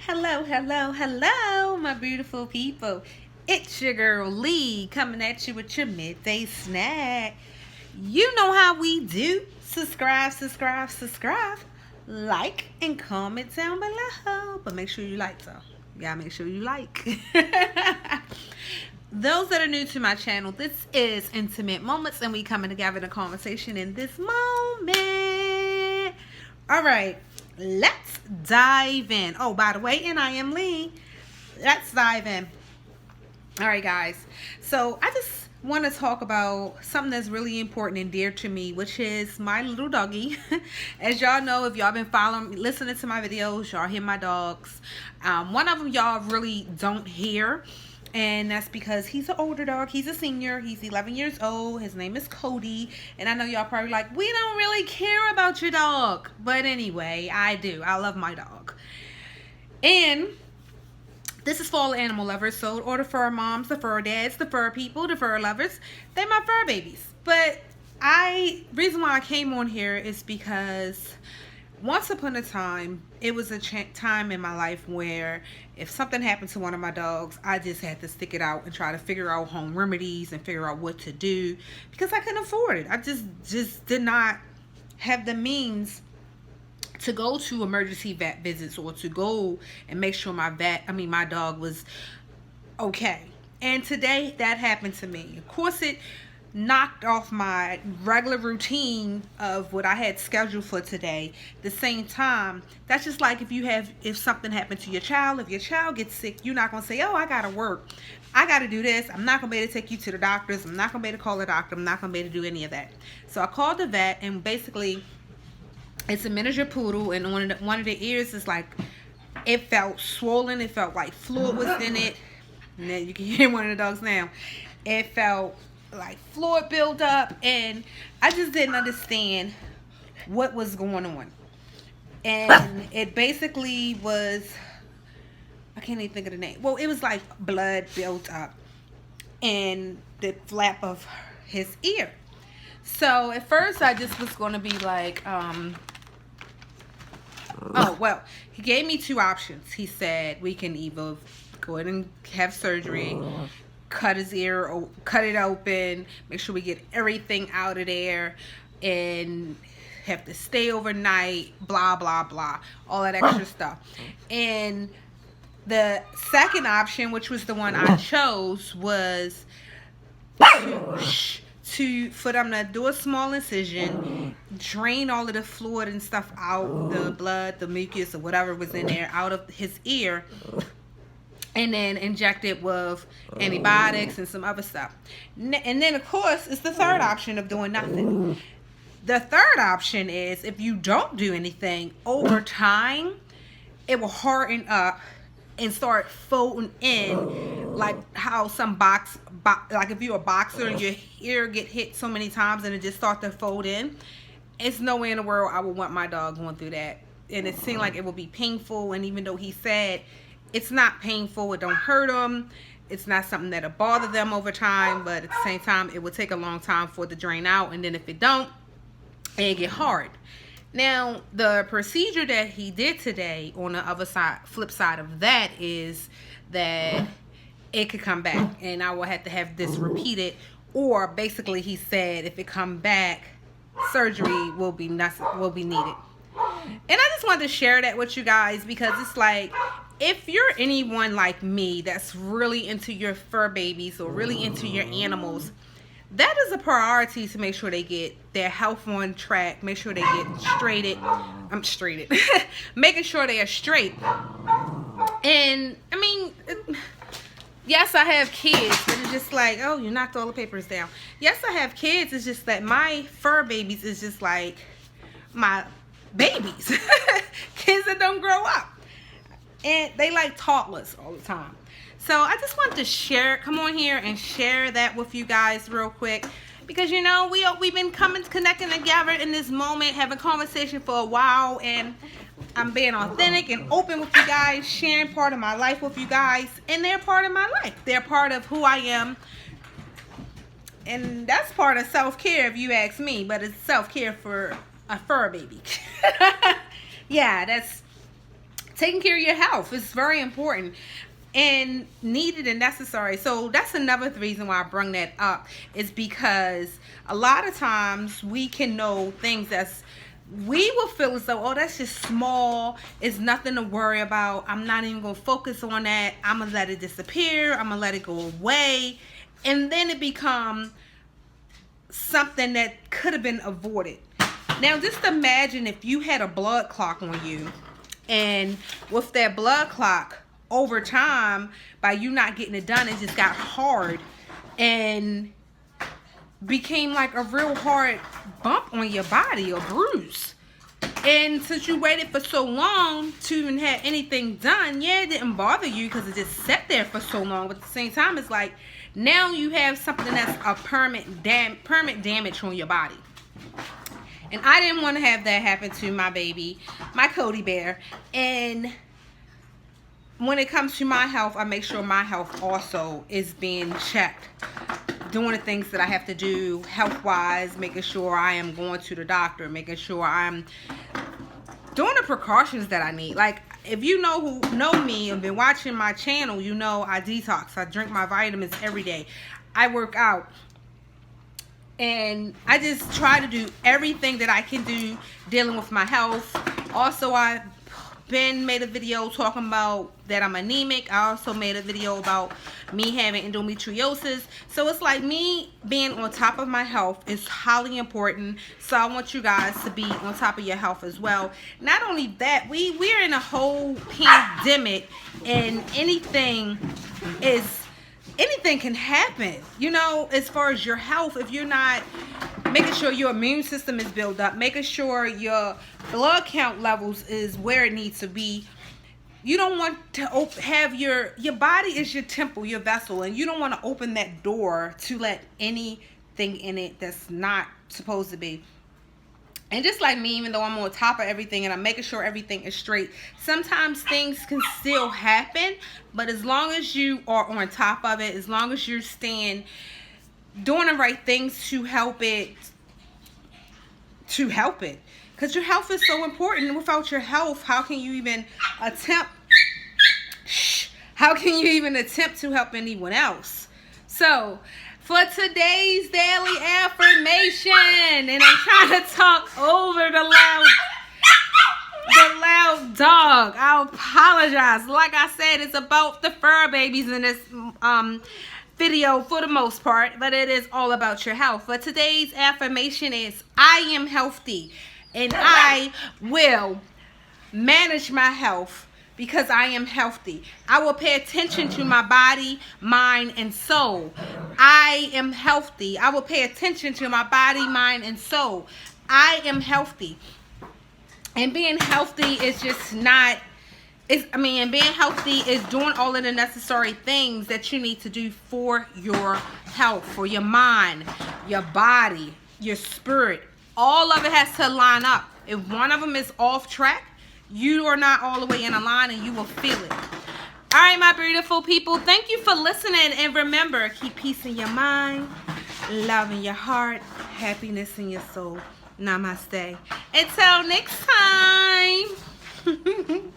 Hello, hello, hello, my beautiful people. It's your girl Lee coming at you with your midday snack. You know how we do. Subscribe, subscribe, subscribe. Like and comment down below. But make sure you like though. You gotta make sure you like. Those that are new to my channel, this is Intimate Moments, and we coming together in a conversation in this moment. All right, let's dive in. Oh, by the way, and I am Lee. Let's dive in. All right, guys. So I just want to talk about something that's really important and dear to me, which is my little doggy. As y'all know, if y'all been following, listening to my videos, y'all hear my dogs. One of them y'all really don't hear. And that's because he's an older dog. He's a senior. He's 11 years old. His name is Cody. And I know y'all probably like, we don't really care about your dog. But anyway, I do. I love my dog. And this is for all animal lovers. So, or the fur moms, the fur dads, the fur people, the fur lovers. They're my fur babies. But reason why I came on here is because once upon a time, it was a time in my life where if something happened to one of my dogs, I just had to stick it out and try to figure out home remedies and figure out what to do because I couldn't afford it. I just did not have the means to go to emergency vet visits or to go and make sure my dog was okay. And today that happened to me. Of course, it knocked off my regular routine of what I had scheduled for today. At the same time, that's just like if something happened to your child. If your child gets sick, you're not gonna say, oh, I gotta work, I gotta do this, I'm not gonna be able to take you to the doctors, I'm not gonna be able to call a doctor, I'm not gonna be able to do any of that. So I called the vet, and basically it's a miniature poodle, and one of the ears is like, it felt swollen, it felt like fluid was in it. And then you can hear one of the dogs now. It felt like fluid build up, and I just didn't understand what was going on. And it basically was, I can't even think of the name. Well, it was like blood built up in the flap of his ear. So at first I just was going to be like, oh, well, he gave me two options. He said we can either go ahead and have surgery, cut his ear, cut it open, make sure we get everything out of there, and have to stay overnight, blah, blah, blah, all that extra stuff. And the second option, which was the one I chose, was for them to do a small incision, drain all of the fluid and stuff out, the blood, the mucus, or whatever was in there, out of his ear, and then inject it with antibiotics and some other stuff. And then, of course, it's the third option of doing nothing. The third option is if you don't do anything, over time, it will harden up and start folding in, like how some like if you're a boxer and your ear get hit so many times and it just start to fold in. It's no way in the world I would want my dog going through that. And it seemed like it would be painful, and even though he said it's not painful, it don't hurt them, it's not something that'll bother them over time, but at the same time it would take a long time for it to drain out, and then if it don't, it get hard. Now the procedure that he did today, on the other side, flip side of that, is that it could come back and I will have to have this repeated, or basically he said if it come back, surgery will be needed. And I just wanted to share that with you guys because it's like, if you're anyone like me that's really into your fur babies or really into your animals, that is a priority to make sure they get their health on track, make sure they get making sure they are straight. And I mean, yes, I have kids, but it's just like, oh, you knocked all the papers down. Yes, I have kids. It's just that my fur babies is just like my babies. Kids that don't grow up. And they like toddlers all the time. So I just wanted to come on here and share that with you guys real quick. Because, you know, we've been connecting together in this moment, having conversation for a while. And I'm being authentic and open with you guys, sharing part of my life with you guys. And they're part of my life. They're part of who I am. And that's part of self-care if you ask me. But it's self-care for a fur baby. Yeah, that's taking care of your health is very important and needed and necessary. So that's another reason why I bring that up, is because a lot of times we can know things we will feel as though, oh, that's just small, it's nothing to worry about, I'm not even going to focus on that, I'm going to let it disappear, I'm going to let it go away, and then it becomes something that could have been avoided. Now just imagine if you had a blood clot on you, and with that blood clot, over time, by you not getting it done, it just got hard and became like a real hard bump on your body, or bruise. And since you waited for so long to even have anything done, yeah, it didn't bother you because it just sat there for so long. But at the same time, it's like now you have something that's a permanent damage on your body. And I didn't want to have that happen to my baby, my Cody bear. And when it comes to my health, I make sure my health also is being checked. Doing the things that I have to do health-wise, making sure I am going to the doctor, making sure I'm doing the precautions that I need. Like, if you know me and been watching my channel, you know I detox. I drink my vitamins every day. I work out. And I just try to do everything that I can do dealing with my health. Also, I've made a video talking about that I'm anemic. I also made a video about me having endometriosis. So it's like me being on top of my health is highly important. So I want you guys to be on top of your health as well. Not only that, we're in a whole pandemic, and anything can happen, you know, as far as your health. If you're not making sure your immune system is built up, making sure your blood count levels is where it needs to be, you don't want to have your body is your temple, your vessel, and you don't want to open that door to let anything in it that's not supposed to be. And just like me, even though I'm on top of everything and I'm making sure everything is straight, sometimes things can still happen. But as long as you are on top of it, as long as you're doing the right things to help it, because your health is so important. Without your health, how can you even attempt to help anyone else? So for today's daily affirmation, and I'm trying to talk over the loud dog. I apologize. Like I said, it's about the fur babies in this video for the most part, but it is all about your health. But today's affirmation is, I am healthy, and I will manage my health because I am healthy. I will pay attention to my body, mind, and soul. I am healthy. I will pay attention to my body, mind, and soul. I am healthy. And being healthy is just not, being healthy is doing all of the necessary things that you need to do for your health, for your mind, your body, your spirit. All of it has to line up. If one of them is off track, you are not all the way in a line, and you will feel it. All right, my beautiful people, thank you for listening. And remember, keep peace in your mind, love in your heart, happiness in your soul. Namaste. Until next time.